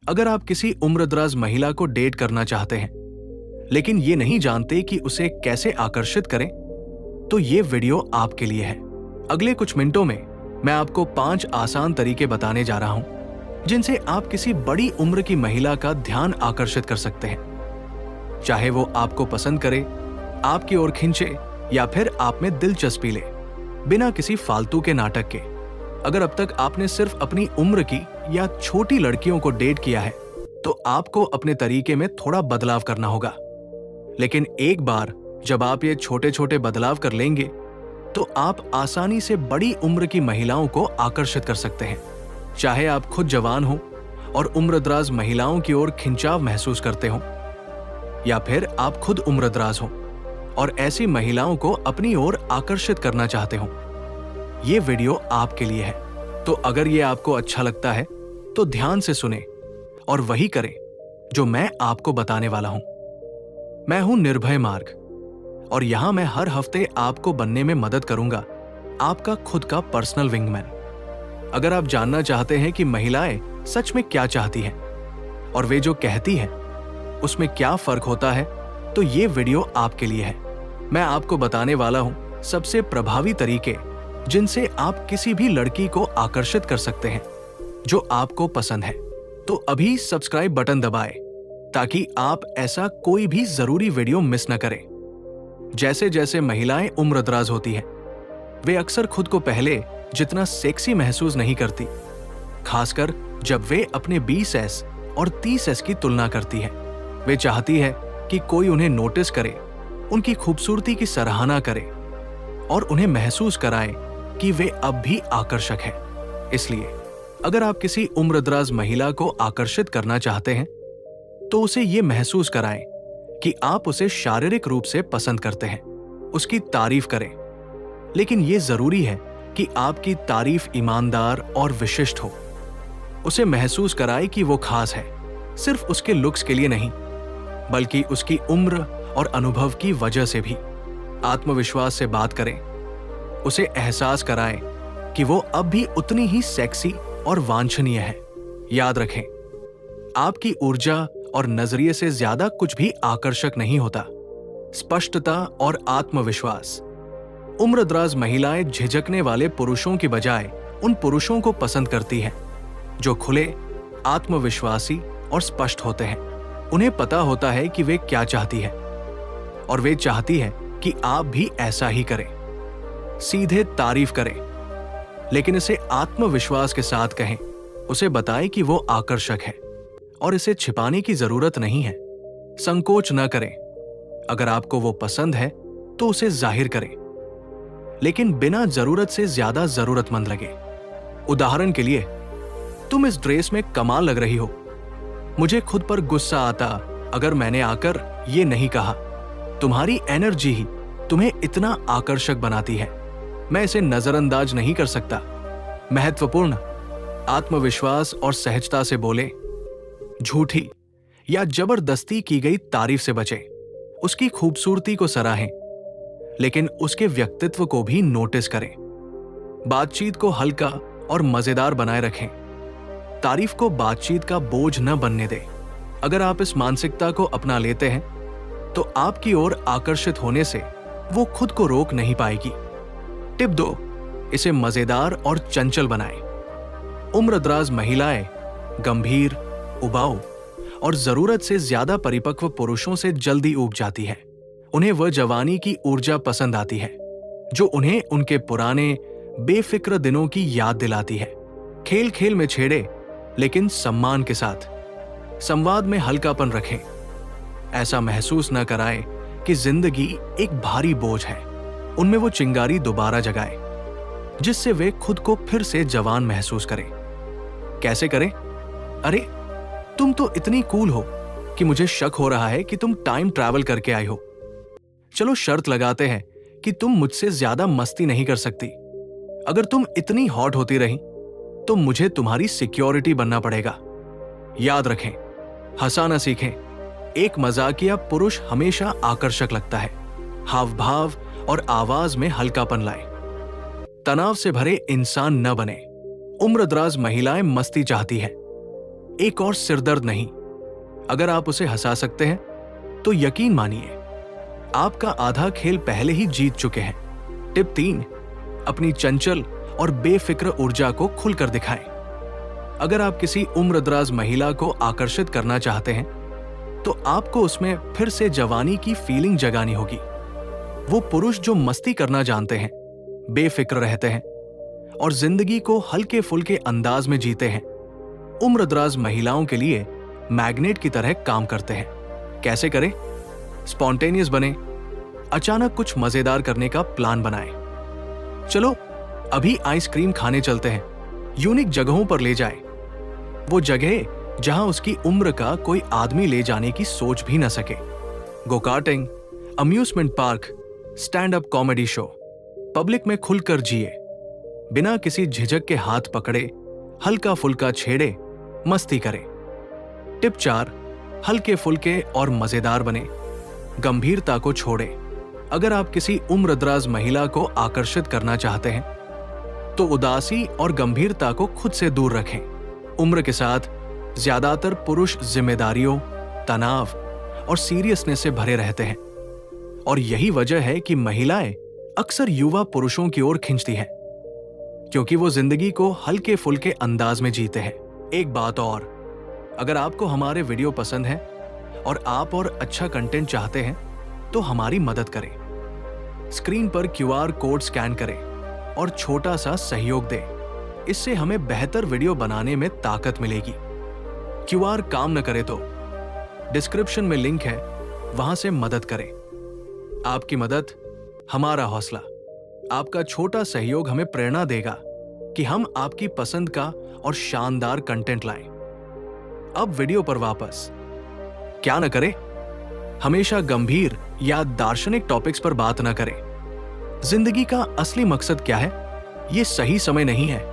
अगर आप उम्र उम्रदराज महिला को डेट करना चाहते हैं लेकिन ये नहीं जानते कि उसे कैसे आकर्षित करें, तो ये वीडियो आपके लिए है। अगले कुछ मिनटों में मैं आपको 5 आसान तरीके बताने जा रहा हूं जिनसे आप किसी बड़ी उम्र की महिला का ध्यान आकर्षित कर सकते हैं, चाहे वो आपको पसंद करे, आपकी ओर खींचे या फिर आप में दिलचस्पी ले, बिना किसी फालतू के नाटक के। अगर अब तक आपने सिर्फ अपनी उम्र की या छोटी लड़कियों को डेट किया है तो आपको अपने तरीके में थोड़ा बदलाव करना होगा। लेकिन एक बार जब आप ये छोटे छोटे बदलाव कर लेंगे तो आप आसानी से बड़ी उम्र की महिलाओं को आकर्षित कर सकते हैं, चाहे आप खुद जवान हो और उम्रदराज महिलाओं की ओर खिंचाव महसूस करते हो, या फिर आप खुद उम्रदराज हो और ऐसी महिलाओं को अपनी ओर आकर्षित करना चाहते हो। ये वीडियो आपके लिए है। तो अगर ये आपको अच्छा लगता है तो ध्यान से सुने और वही करें जो मैं आपको बताने वाला हूं। मैं हूं निर्भय मार्ग और यहां मैं हर हफ्ते आपको बनने में मदद करूंगा, आपका खुद का पर्सनल विंगमैन। अगर आप जानना चाहते हैं कि महिलाएं सच में क्या चाहती हैं और वे जो कहती हैं उसमें क्या फर्क होता है, तो ये वीडियो आपके लिए है। मैं आपको बताने वाला हूं सबसे प्रभावी तरीके जिनसे आप किसी भी लड़की को आकर्षित कर सकते हैं जो आपको पसंद है। तो अभी सब्सक्राइब बटन दबाएं ताकि आप ऐसा कोई भी जरूरी वीडियो मिस न करें। जैसे जैसे महिलाएं उम्रदराज होती हैं, वे अक्सर खुद को पहले जितना सेक्सी महसूस नहीं करती, खासकर जब वे अपने 20S और 30S की तुलना करती हैं। वे चाहती है कि कोई उन्हें नोटिस करे, उनकी खूबसूरती की सराहना करे और उन्हें महसूस कराए कि वे अब भी आकर्षक हैं। इसलिए अगर आप किसी उम्रदराज महिला को आकर्षित करना चाहते हैं तो उसे ये महसूस कराएं कि आप उसे शारीरिक रूप से पसंद करते हैं, उसकी तारीफ करें। लेकिन यह जरूरी है कि आपकी तारीफ ईमानदार और विशिष्ट हो। उसे महसूस कराएं कि वो खास है, सिर्फ उसके लुक्स के लिए नहीं बल्कि उसकी उम्र और अनुभव की वजह से भी। आत्मविश्वास से बात करें, उसे एहसास कराएं कि वो अब भी उतनी ही सेक्सी और वांछनीय है। याद रखें, आपकी ऊर्जा और नजरिए से ज्यादा कुछ भी आकर्षक नहीं होता। स्पष्टता और आत्मविश्वास। उम्रदराज महिलाएं झिझकने वाले पुरुषों की बजाय उन पुरुषों को पसंद करती हैं जो खुले, आत्मविश्वासी और स्पष्ट होते हैं। उन्हें पता होता है कि वे क्या चाहती है और वे चाहती है कि आप भी ऐसा ही करें। सीधे तारीफ करें, लेकिन इसे आत्मविश्वास के साथ कहें। उसे बताएं कि वो आकर्षक है और इसे छिपाने की जरूरत नहीं है। संकोच न करें। अगर आपको वो पसंद है तो उसे जाहिर करें, लेकिन बिना जरूरत से ज्यादा जरूरतमंद लगे। उदाहरण के लिए, तुम इस ड्रेस में कमाल लग रही हो। मुझे खुद पर गुस्सा आता अगर मैंने आकर ये नहीं कहा। तुम्हारी एनर्जी ही तुम्हें इतना आकर्षक बनाती है, मैं इसे नजरअंदाज नहीं कर सकता। महत्वपूर्ण, आत्मविश्वास और सहजता से बोले। झूठी या जबरदस्ती की गई तारीफ से बचें। उसकी खूबसूरती को सराहें, लेकिन उसके व्यक्तित्व को भी नोटिस करें। बातचीत को हल्का और मजेदार बनाए रखें। तारीफ को बातचीत का बोझ न बनने दें। अगर आप इस मानसिकता को अपना लेते हैं तो आपकी ओर आकर्षित होने से वो खुद को रोक नहीं पाएगी। टिप 2, इसे मजेदार और चंचल बनाएं। उम्रदराज महिलाएं गंभीर, उबाऊ और जरूरत से ज्यादा परिपक्व पुरुषों से जल्दी ऊब जाती है। उन्हें वह जवानी की ऊर्जा पसंद आती है जो उन्हें उनके पुराने बेफिक्र दिनों की याद दिलाती है। खेल खेल में छेड़े, लेकिन सम्मान के साथ। संवाद में हल्कापन रखें। ऐसा महसूस न कराएं कि जिंदगी एक भारी बोझ है। उनमें वो चिंगारी दोबारा जगाएं जिससे वे खुद को फिर से जवान महसूस करें। कैसे करें? अरे, तुम तो इतनी कूल हो कि मुझे शक हो रहा है कि तुम टाइम ट्रैवल करके आई हो। चलो शर्त लगाते हैं कि तुम मुझसे ज्यादा मस्ती नहीं कर सकती। अगर तुम इतनी हॉट होती रही तो मुझे तुम्हारी सिक्योरिटी बनना पड़ेगा। याद रखें, हंसाना सीखें। एक मजाकिया पुरुष हमेशा आकर्षक लगता है। हाव भाव और आवाज में हल्कापन लाएं। तनाव से भरे इंसान न बने। उम्रदराज महिलाएं मस्ती चाहती है, एक और सिरदर्द नहीं। अगर आप उसे हंसा सकते हैं तो यकीन मानिए आपका आधा खेल पहले ही जीत चुके हैं। टिप 3, अपनी चंचल और बेफिक्र ऊर्जा को खुलकर दिखाएं। अगर आप किसी उम्रदराज महिला को आकर्षित करना चाहते हैं तो आपको उसमें फिर से जवानी की फीलिंग जगानी होगी। वो पुरुष जो मस्ती करना जानते हैं, बेफिक्र रहते हैं और जिंदगी को हल्के फुल्के अंदाज में जीते हैं, उम्रदराज महिलाओं के लिए मैग्नेट की तरह काम करते हैं। कैसे करें? स्पॉन्टेनियस बने, अचानक कुछ मजेदार करने का प्लान बनाएं। चलो अभी आइसक्रीम खाने चलते हैं, यूनिक जगहों पर ले जाएं, वो जगह जहां उसकी उम्र का कोई आदमी ले जाने की सोच भी न सके। Go karting, amusement park, stand up comedy show, public में खुलकर जिए, बिना किसी झिझक के हाथ पकड़े, हल्का फुल्का छेड़े, मस्ती करें। टिप 4, हल्के फुल्के और मजेदार बने, गंभीरता को छोड़े। अगर आप किसी उम्रदराज महिला को आकर्षित करना चाहते हैं तो उदासी और गंभीरता को खुद से दूर रखें। उम्र के साथ ज्यादातर पुरुष जिम्मेदारियों, तनाव और सीरियसनेस से भरे रहते हैं और यही वजह है कि महिलाएं अक्सर युवा पुरुषों की ओर खींचती हैं, क्योंकि वो जिंदगी को हल्के फुल्के अंदाज में जीते हैं। एक बात और, अगर आपको हमारे वीडियो पसंद है और आप और अच्छा कंटेंट चाहते हैं तो हमारी मदद करें। स्क्रीन पर QR कोड स्कैन करें और छोटा सा सहयोग दें। इससे हमें बेहतर वीडियो बनाने में ताकत मिलेगी। QR काम न करे तो डिस्क्रिप्शन में लिंक है, वहां से मदद करें। आपकी मदद हमारा हौसला, आपका छोटा सहयोग हमें प्रेरणा देगा कि हम आपकी पसंद का और शानदार कंटेंट लाएं। अब वीडियो पर वापस। क्या न करें? हमेशा गंभीर या दार्शनिक टॉपिक्स पर बात न करें। जिंदगी का असली मकसद क्या है, ये सही समय नहीं है।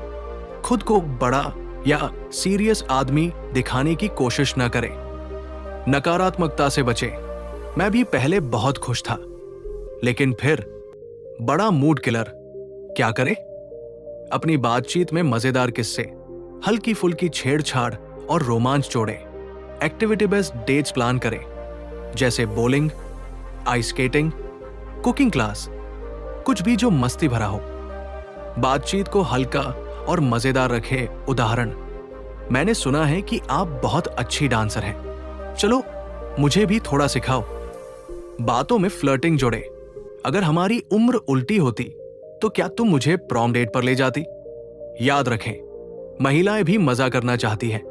खुद को बड़ा या सीरियस आदमी दिखाने की कोशिश न करें। नकारात्मकता से बचें। मैं भी पहले बहुत खुश था, लेकिन फिर बड़ा मूड किलर। क्या करें? अपनी बातचीत में मजेदार किस्से, हल्की फुल्की छेड़छाड़ और रोमांच जोड़ें। एक्टिविटी बेस्ड डेट्स प्लान करें, जैसे bowling, ice skating, cooking class, कुछ भी जो मस्ती भरा हो। बातचीत को हल्का और मजेदार रखे। उदाहरण, मैंने सुना है कि आप बहुत अच्छी डांसर हैं, चलो मुझे भी थोड़ा सिखाओ। बातों में फ्लर्टिंग जोड़े। अगर हमारी उम्र उल्टी होती तो क्या तुम मुझे प्रॉम डेट पर ले जाती? याद रखें, महिलाएं भी मजा करना चाहती हैं,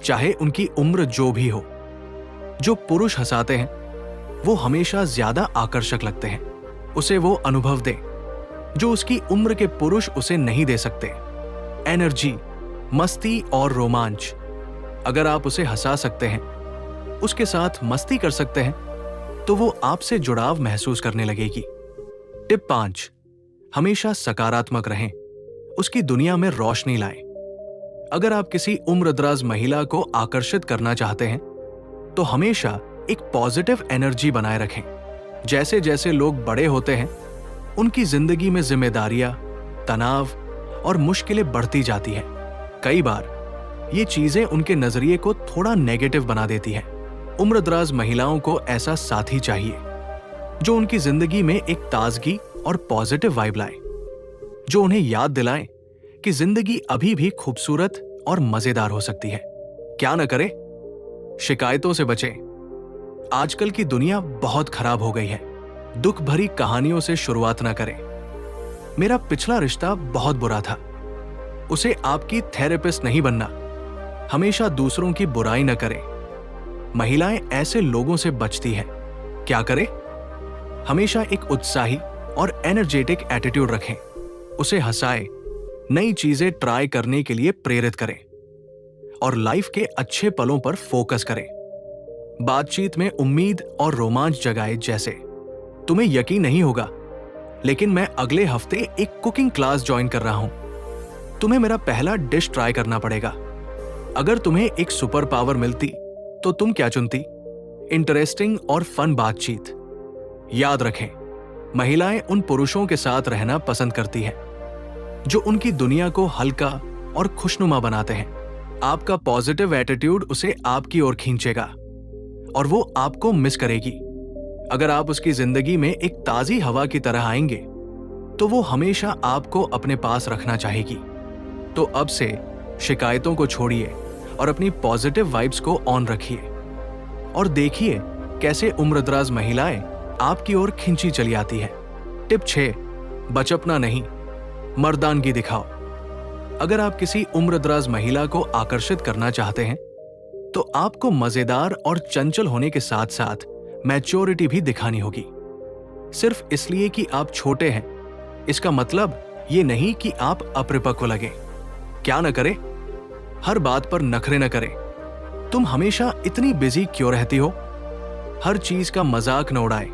चाहे उनकी उम्र जो भी हो। जो पुरुष हंसाते हैं वो हमेशा ज्यादा आकर्षक लगते हैं। उसे वो अनुभव दे जो उसकी उम्र के पुरुष उसे नहीं दे सकते। एनर्जी, मस्ती और रोमांच। अगर आप उसे हंसा सकते हैं, उसके साथ मस्ती कर सकते हैं, तो वो आपसे जुड़ाव महसूस करने लगेगी। टिप 5, हमेशा सकारात्मक रहें, उसकी दुनिया में रोशनी लाएं। अगर आप किसी उम्रदराज महिला को आकर्षित करना चाहते हैं तो हमेशा एक पॉजिटिव एनर्जी बनाए रखें। जैसे जैसे लोग बड़े होते हैं, उनकी जिंदगी में जिम्मेदारियां, तनाव और मुश्किलें बढ़ती जाती हैं। कई बार ये चीजें उनके नजरिए को थोड़ा नेगेटिव बना देती हैं। उम्रदराज महिलाओं को ऐसा साथी चाहिए जो उनकी जिंदगी में एक ताजगी और पॉजिटिव वाइब लाए, जो उन्हें याद दिलाएं कि जिंदगी अभी भी खूबसूरत और मजेदार हो सकती है। क्या न करें? शिकायतों से बचें। आजकल की दुनिया बहुत खराब हो गई है। दुख भरी कहानियों से शुरुआत न करें। मेरा पिछला रिश्ता बहुत बुरा था। उसे आपकी थेरेपिस्ट नहीं बनना। हमेशा दूसरों की बुराई न करें। महिलाएं ऐसे लोगों से बचती हैं। क्या करें? हमेशा एक उत्साही और एनर्जेटिक एटीट्यूड रखें। उसे हंसाएं, नई चीजें ट्राई करने के लिए प्रेरित करें और लाइफ के अच्छे पलों पर फोकस करें। बातचीत में उम्मीद और रोमांच जगाए। जैसे, तुम्हें यकीन नहीं होगा, लेकिन मैं अगले हफ्ते एक कुकिंग क्लास ज्वाइन कर रहा हूं। तुम्हें मेरा पहला डिश ट्राई करना पड़ेगा। अगर तुम्हें एक सुपर पावर मिलती तो तुम क्या चुनती? इंटरेस्टिंग और फन बातचीत। याद रखें, महिलाएं उन पुरुषों के साथ रहना पसंद करती हैं जो उनकी दुनिया को हल्का और खुशनुमा बनाते हैं। आपका पॉजिटिव एटीट्यूड उसे आपकी ओर खींचेगा और वो आपको मिस करेगी। अगर आप उसकी जिंदगी में एक ताजी हवा की तरह आएंगे तो वो हमेशा आपको अपने पास रखना चाहेगी। तो अब से शिकायतों को छोड़िए और अपनी पॉजिटिव वाइब्स को ऑन रखिए और देखिए कैसे उम्रदराज महिलाएं आपकी ओर खिंची चली आती है। टिप 6, बचपना नहीं, मर्दानगी दिखाओ। अगर आप किसी उम्रदराज महिला को आकर्षित करना चाहते हैं तो आपको मजेदार और चंचल होने के साथ साथ मैच्योरिटी भी दिखानी होगी। सिर्फ इसलिए कि आप छोटे हैं इसका मतलब ये नहीं कि आप अपरिपक्व लगे। क्या न करें, हर बात पर नखरे न करें। तुम हमेशा इतनी बिजी क्यों रहती हो? हर चीज का मजाक न उड़ाए।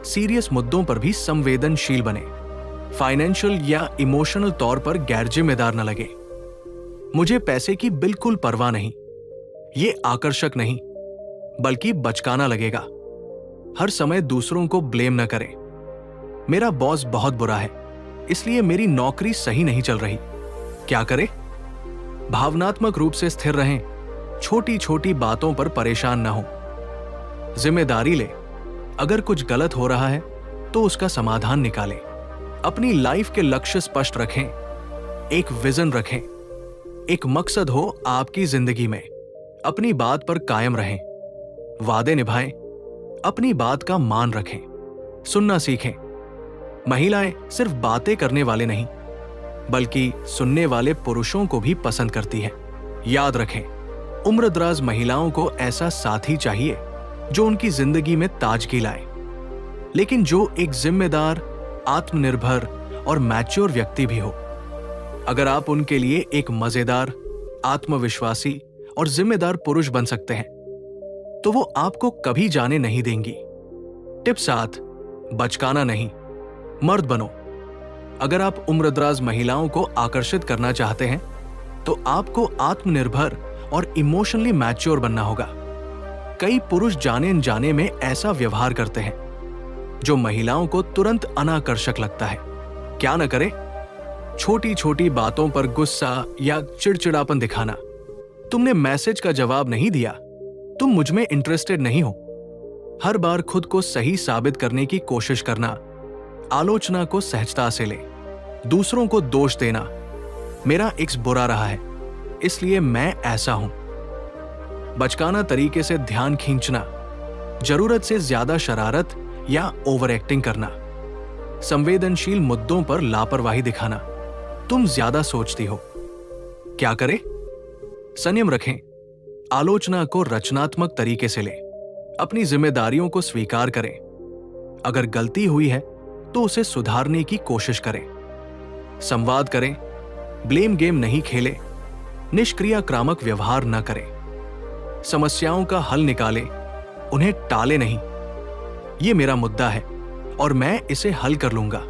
सीरियस मुद्दों पर भी संवेदनशील बने। फाइनेंशियल या इमोशनल तौर पर गैर जिम्मेदार न लगे। मुझे पैसे की बिल्कुल परवाह नहीं, ये आकर्षक नहीं बल्कि बचकाना लगेगा। हर समय दूसरों को ब्लेम न करें। मेरा बॉस बहुत बुरा है इसलिए मेरी नौकरी सही नहीं चल रही। क्या करें? भावनात्मक रूप से स्थिर रहें। छोटी छोटी बातों पर परेशान न हो। जिम्मेदारी ले। अगर कुछ गलत हो रहा है तो उसका समाधान निकालें। अपनी लाइफ के लक्ष्य स्पष्ट रखें। एक विजन रखें। एक मकसद हो आपकी जिंदगी में। अपनी बात पर कायम रहें। वादे निभाएं। अपनी बात का मान रखें। सुनना सीखें। महिलाएं सिर्फ बातें करने वाले नहीं बल्कि सुनने वाले पुरुषों को भी पसंद करती हैं। याद रखें, उम्रदराज महिलाओं को ऐसा साथी चाहिए जो उनकी जिंदगी में ताजगी लाए, लेकिन जो एक जिम्मेदार, आत्मनिर्भर और मैच्योर व्यक्ति भी हो। अगर आप उनके लिए एक मजेदार, आत्मविश्वासी और जिम्मेदार पुरुष बन सकते हैं तो वो आपको कभी जाने नहीं देंगी। टिप 7, बचकाना नहीं, मर्द बनो। अगर आप उम्रदराज महिलाओं को आकर्षित करना चाहते हैं तो आपको आत्मनिर्भर और इमोशनली मैच्योर बनना होगा। कई पुरुष जाने अनजाने में ऐसा व्यवहार करते हैं जो महिलाओं को तुरंत अनाकर्षक लगता है। क्या न करें? छोटी छोटी बातों पर गुस्सा या चिड़चिड़ापन दिखाना। तुमने मैसेज का जवाब नहीं दिया, तुम मुझ में इंटरेस्टेड नहीं हो। हर बार खुद को सही साबित करने की कोशिश करना। आलोचना को सहजता से ले। दूसरों को दोष देना, मेरा एक्स बुरा रहा है इसलिए मैं ऐसा हूं। बचकाना तरीके से ध्यान खींचना। जरूरत से ज्यादा शरारत या ओवर एक्टिंग करना। संवेदनशील मुद्दों पर लापरवाही दिखाना। तुम ज्यादा सोचती हो। क्या करें? संयम रखें। आलोचना को रचनात्मक तरीके से लें। अपनी जिम्मेदारियों को स्वीकार करें। अगर गलती हुई है तो उसे सुधारने की कोशिश करें। संवाद करें। ब्लेम गेम नहीं खेलें। निष्क्रियाक्रामक व्यवहार न करें। समस्याओं का हल निकालें, उन्हें टाले नहीं। ये मेरा मुद्दा है और मैं इसे हल कर लूंगा।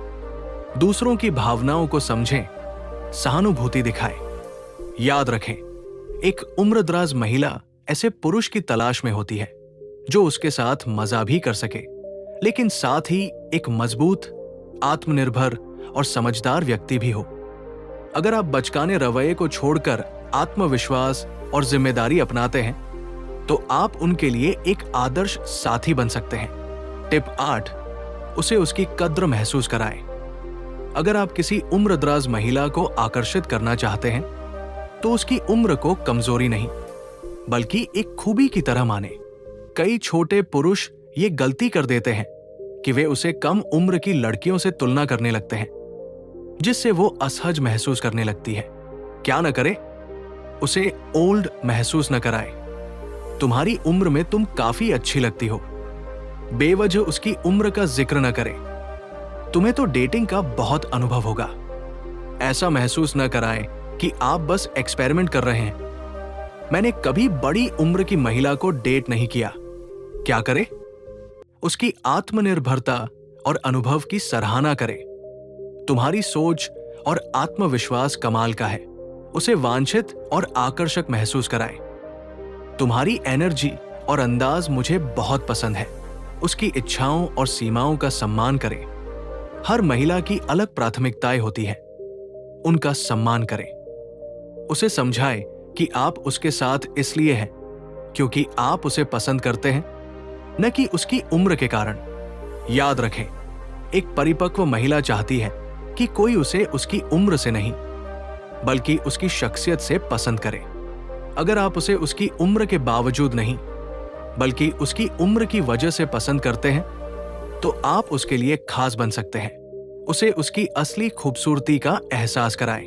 दूसरों की भावनाओं को समझें, सहानुभूति दिखाएं। याद रखें, एक उम्रदराज महिला ऐसे पुरुष की तलाश में होती है जो उसके साथ मजा भी कर सके, लेकिन साथ ही एक मजबूत, आत्मनिर्भर और समझदार व्यक्ति भी हो। अगर आप बचकाने रवैये को छोड़कर आत्मविश्वास और जिम्मेदारी अपनाते हैं तो आप उनके लिए एक आदर्श साथी बन सकते हैं। टिप 8, उसे उसकी कद्र महसूस कराएं। अगर आप किसी उम्रदराज महिला को आकर्षित करना चाहते हैं तो उसकी उम्र को कमजोरी नहीं बल्कि एक खूबी की तरह माने। कई छोटे पुरुष ये गलती कर देते हैं कि वे उसे कम उम्र की लड़कियों से तुलना करने लगते हैं, जिससे वो असहज महसूस करने लगती है। क्या न करे? उसे ओल्ड महसूस न कराए। तुम्हारी उम्र में तुम काफी अच्छी लगती हो। बेवजह उसकी उम्र का जिक्र न करे। तुम्हें तो डेटिंग का बहुत अनुभव होगा। ऐसा महसूस न कराएं कि आप बस एक्सपेरिमेंट कर रहे हैं। मैंने कभी बड़ी उम्र की महिला को डेट नहीं किया। क्या करे? उसकी आत्मनिर्भरता और अनुभव की सराहना करें। तुम्हारी सोच और आत्मविश्वास कमाल का है। उसे वांछित और आकर्षक महसूस कराएं। तुम्हारी एनर्जी और अंदाज मुझे बहुत पसंद है। उसकी इच्छाओं और सीमाओं का सम्मान करें। हर महिला की अलग प्राथमिकताएं होती हैं, उनका सम्मान करें। उसे समझाएं कि आप उसके साथ इसलिए हैं क्योंकि आप उसे पसंद करते हैं, न कि उसकी उम्र के कारण। याद रखें, एक परिपक्व महिला चाहती है कि कोई उसे उसकी उम्र से नहीं, बल्कि उसकी शख्सियत से पसंद करे। अगर आप उसे उसकी उम्र के बावजूद नहीं, बल्कि उसकी उम्र की वजह से पसंद करते हैं, तो आप उसके लिए खास बन सकते हैं। उसे उसकी असली खूबसूरती का एहसास कराएं।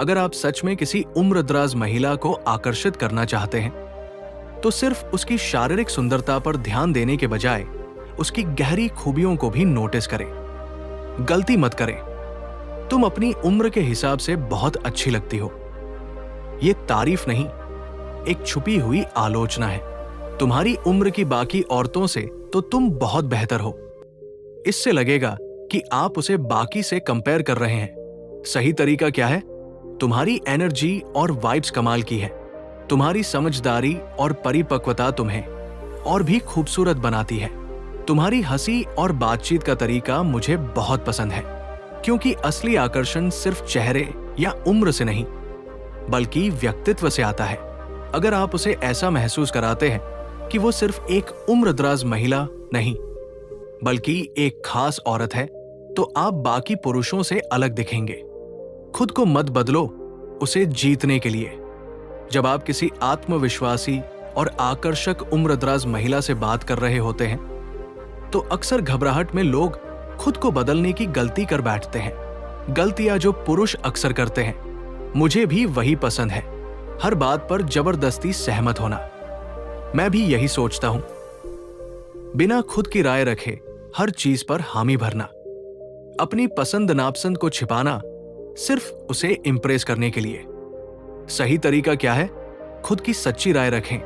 अगर आप सच में किसी उम्रदराज महिला को आकर्षित करना चाहते हैं, तो सिर्फ उसकी शारीरिक सुंदरता पर ध्यान देने के बजाय उसकी गहरी खूबियों को भी नोटिस करें। गलती मत करें, तुम अपनी उम्र के हिसाब से बहुत अच्छी लगती हो। ये तारीफ नहीं, एक छुपी हुई आलोचना है। तुम्हारी उम्र की बाकी औरतों से तो तुम बहुत बेहतर हो। इससे लगेगा कि आप उसे बाकी से कंपेयर कर रहे हैं। सही तरीका क्या है? तुम्हारी एनर्जी और वाइब्स कमाल की है। तुम्हारी समझदारी और परिपक्वता तुम्हें और भी खूबसूरत बनाती है। तुम्हारी हंसी और बातचीत का तरीका मुझे बहुत पसंद है, क्योंकि असली आकर्षण सिर्फ चेहरे या उम्र से नहीं, बल्कि व्यक्तित्व से आता है। अगर आप उसे ऐसा महसूस कराते हैं कि वो सिर्फ एक उम्रदराज महिला नहीं, बल्कि एक खास औरत है, तो आप बाकी पुरुषों से अलग दिखेंगे। खुद को मत बदलो उसे जीतने के लिए। जब आप किसी आत्मविश्वासी और आकर्षक उम्रदराज महिला से बात कर रहे होते हैं, तो अक्सर घबराहट में लोग खुद को बदलने की गलती कर बैठते हैं। गलतियां जो पुरुष अक्सर करते हैं। मुझे भी वही पसंद है, हर बात पर जबरदस्ती सहमत होना। मैं भी यही सोचता हूं। बिना खुद की राय रखे हर चीज पर हामी भरना, अपनी पसंद नापसंद को छिपाना सिर्फ उसे इंप्रेस करने के लिए। सही तरीका क्या है? खुद की सच्ची राय रखें।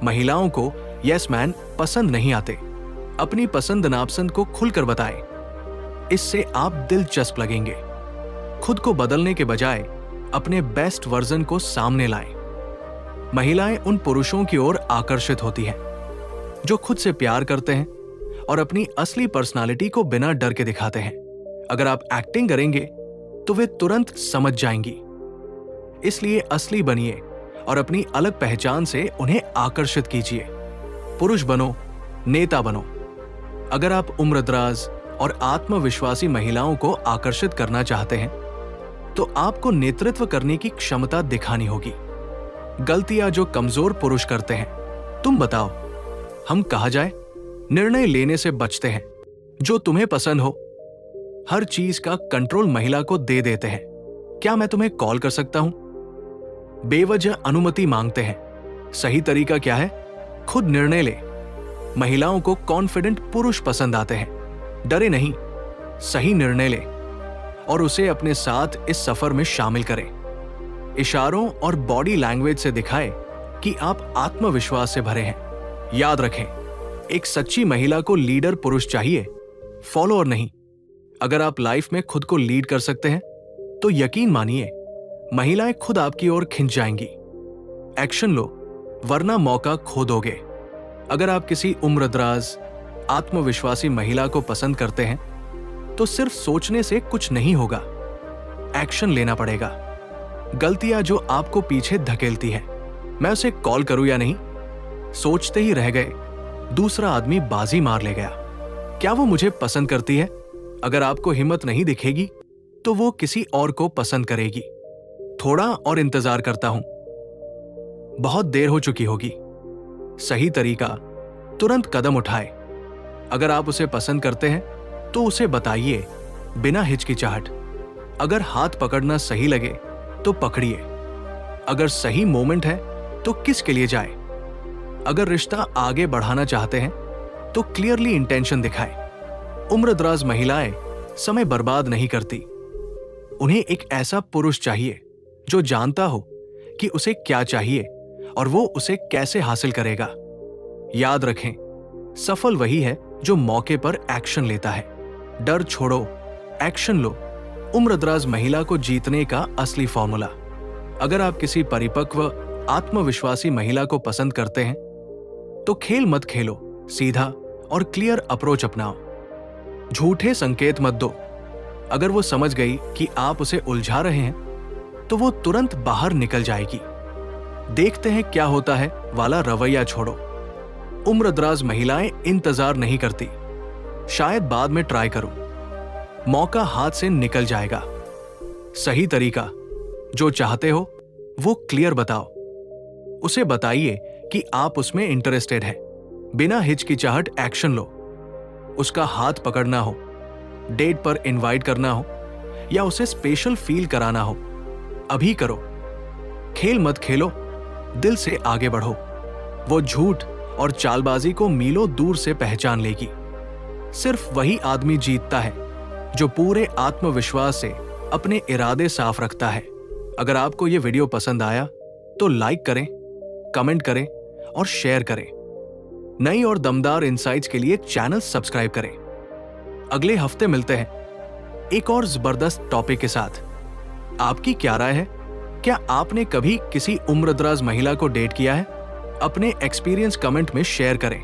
महिलाओं को यस मैन पसंद नहीं आते। अपनी पसंद नापसंद को खुलकर बताएं। इससे आप दिलचस्प लगेंगे। खुद को बदलने के बजाय अपने बेस्ट वर्जन को सामने लाएं। महिलाएं उन पुरुषों की ओर आकर्षित होती हैं जो खुद से प्यार करते हैं और अपनी असली पर्सनालिटी को बिना डर के दिखाते हैं। अगर आप एक्टिंग करेंगे तो वे तुरंत समझ जाएंगी। इसलिए असली बनिए और अपनी अलग पहचान से उन्हें आकर्षित कीजिए। पुरुष बनो, नेता बनो। अगर आप उम्रदराज और आत्मविश्वासी महिलाओं को आकर्षित करना चाहते हैं, तो आपको नेतृत्व करने की क्षमता दिखानी होगी। गलतियां जो कमजोर पुरुष करते हैं, तुम बताओ, हम कहा जाए निर्णय लेने से बचते हैं जो तुम्हें पसंद हो। हर चीज का कंट्रोल महिला को दे देते हैं। क्या मैं तुम्हें कॉल कर सकता हूं? बेवजह अनुमति मांगते हैं। सही तरीका क्या है? खुद निर्णय ले। महिलाओं को कॉन्फिडेंट पुरुष पसंद आते हैं। डरे नहीं, सही निर्णय ले और उसे अपने साथ इस सफर में शामिल करें। इशारों और बॉडी लैंग्वेज से दिखाएं कि आप आत्मविश्वास से भरे हैं। याद रखें, एक सच्ची महिला को लीडर पुरुष चाहिए, फॉलोअर नहीं। अगर आप लाइफ में खुद को लीड कर सकते हैं, तो यकीन मानिए महिलाएं खुद आपकी ओर खिंच जाएंगी। एक्शन लो, वरना मौका खो दोगे। अगर आप किसी उम्रदराज आत्मविश्वासी महिला को पसंद करते हैं, तो सिर्फ सोचने से कुछ नहीं होगा, एक्शन लेना पड़ेगा। गलतियां जो आपको पीछे धकेलती हैं, मैं उसे कॉल करूं या नहीं, सोचते ही रह गए, दूसरा आदमी बाजी मार ले गया। क्या वो मुझे पसंद करती है? अगर आपको हिम्मत नहीं दिखेगी, तो वो किसी और को पसंद करेगी। थोड़ा और इंतजार करता हूं, बहुत देर हो चुकी होगी। सही तरीका, तुरंत कदम उठाए। अगर आप उसे पसंद करते हैं, तो उसे बताइए बिना हिचकिचाहट। अगर हाथ पकड़ना सही लगे तो पकड़िए। अगर सही मोमेंट है तो किस के लिए जाए। अगर रिश्ता आगे बढ़ाना चाहते हैं, तो क्लियरली इंटेंशन दिखाएं। उम्रदराज महिलाएं समय बर्बाद नहीं करती। उन्हें एक ऐसा पुरुष चाहिए जो जानता हो कि उसे क्या चाहिए और वो उसे कैसे हासिल करेगा। याद रखें, सफल वही है जो मौके पर एक्शन लेता है। डर छोड़ो, एक्शन लो। उम्रदराज महिला को जीतने का असली फॉर्मूला। अगर आप किसी परिपक्व आत्मविश्वासी महिला को पसंद करते हैं, तो खेल मत खेलो, सीधा और क्लियर अप्रोच अपनाओ। झूठे संकेत मत दो। अगर वो समझ गई कि आप उसे उलझा रहे हैं, तो वो तुरंत बाहर निकल जाएगी। देखते हैं क्या होता है वाला रवैया छोड़ो। उम्रदराज महिलाएं इंतजार नहीं करती, शायद बाद में ट्राई करूं, मौका हाथ से निकल जाएगा। सही तरीका, जो चाहते हो वो क्लियर बताओ। उसे बताइए कि आप उसमें इंटरेस्टेड हैं। बिना हिचकिचाहट एक्शन लो। उसका हाथ पकड़ना हो, डेट पर इनवाइट करना हो या उसे स्पेशल फील कराना हो, अभी करो। खेल मत खेलो, दिल से आगे बढ़ो। वो झूठ और चालबाजी को मीलों दूर से पहचान लेगी। सिर्फ वही आदमी जीतता है जो पूरे आत्मविश्वास से अपने इरादे साफ रखता है। अगर आपको यह वीडियो पसंद आया तो लाइक करें, कमेंट करें और शेयर करें। नई और दमदार इनसाइट्स के लिए चैनल सब्सक्राइब करें। अगले हफ्ते मिलते हैं एक और जबरदस्त टॉपिक के साथ। आपकी क्या राय है? क्या आपने कभी किसी उम्रदराज महिला को डेट किया है? अपने एक्सपीरियंस कमेंट में शेयर करें।